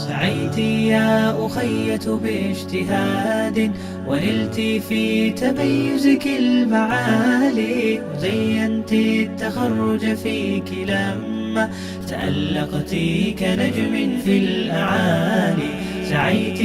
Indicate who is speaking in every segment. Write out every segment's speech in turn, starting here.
Speaker 1: سعيت يا أخية باجتهاد ونلت في تميزك المعالي، وزينت التخرج فيك لما تألقت كنجم في الأعالي. سعيت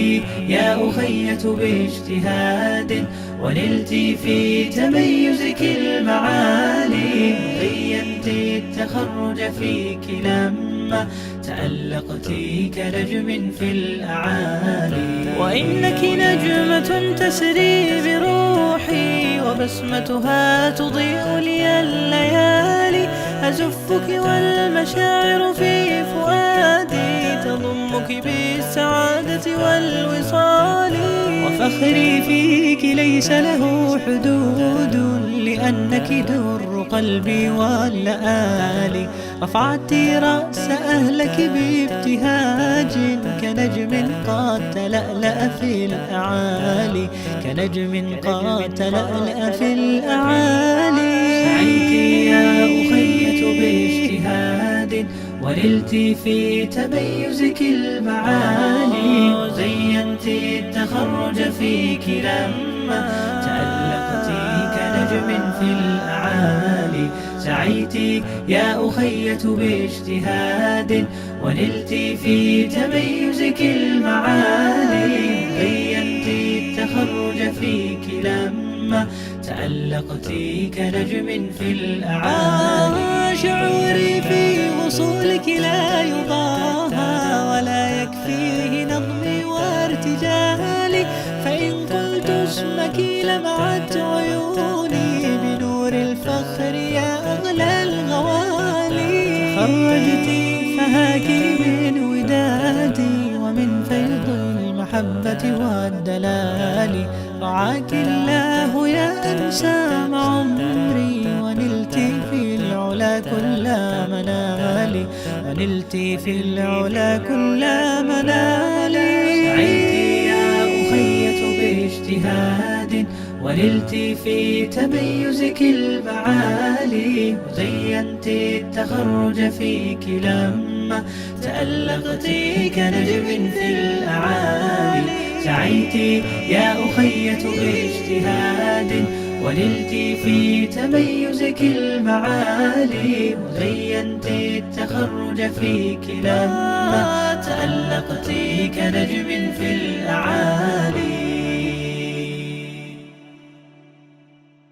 Speaker 1: يا أخية باجتهاد ونلت في تميزك المعالي، وزينت التخرج فيك لما تألقت كنجم في الأعالي.
Speaker 2: وإنك نجمة تسري بروحي، وبسمتها تضيء لي الليالي. أزفك والمشاعر في فؤادي تضمك بالسعادة والوصال.
Speaker 1: وفخري فيك ليس له حدود، لأنك در قلبي واللآلي. رفعت رأس أهلك بابتهاج كنجم قد تلألأ في الأعالي، كنجم قد تلألأ في الأعالي. سعيت يا أخية باجتهاد ونلت في تميزك المعالي، وزينت التخرج فيك لما تألقت كنجم في الأعالي. سعيت يا أخية باجتهاد ونلت في تميزك المعالي، زينت التخرج فيك لما تألقت كنجم في الأعالي.
Speaker 2: شعوري في وصولك لا يضاهى، ولا يكفيه نظمي وارتجالي. فإن قلت اسمك لمعت عيوني بنور الفخر يا أغلى الغوالي.
Speaker 1: تخرجت فهاك من ودادي ومن فيض المحبة والدلال. رعاك الله يا أنسام عمري، ونلت في العلا كل منالي، ونلت في العلا كل منالي. سعيت يا أخية باجتهاد ونلت في تميزك المعالي، وزينت التخرج فيك لما تألقت كنجم في الأعالي. سعيت يا أخية باجتهاد ونلت في تميزك المعالي، وزينت التخرج فيك لما تألقت كنجم في الأعالي.